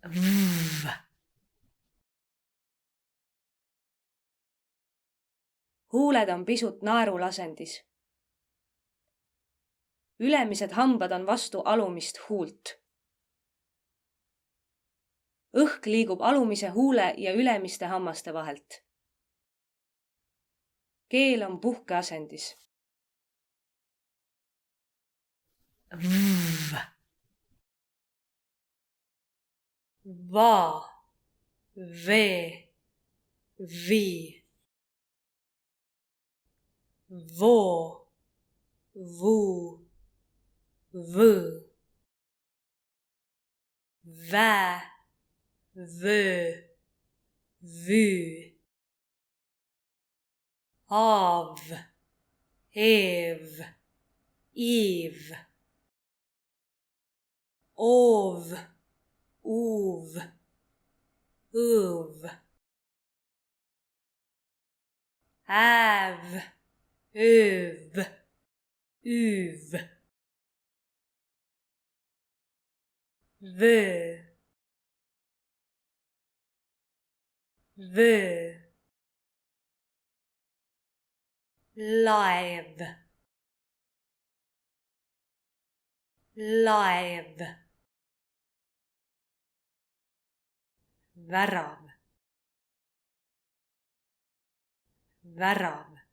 V. Huuled on pisut naerulasendis. Ülemised hambad on vastu alumist huult. Õhk liigub alumise huule ja ülemiste hammaste vahelt. Keel on puhkeasendis. V. Va. Ve. Vi. Vo. Vu. Võ. Vä. Vö. Vü. Av. Ev. Iv. Ov. Uv. Õv. Äv. Öv. Üv. Vö. Vö. Laev. Laev. Värav. Värav.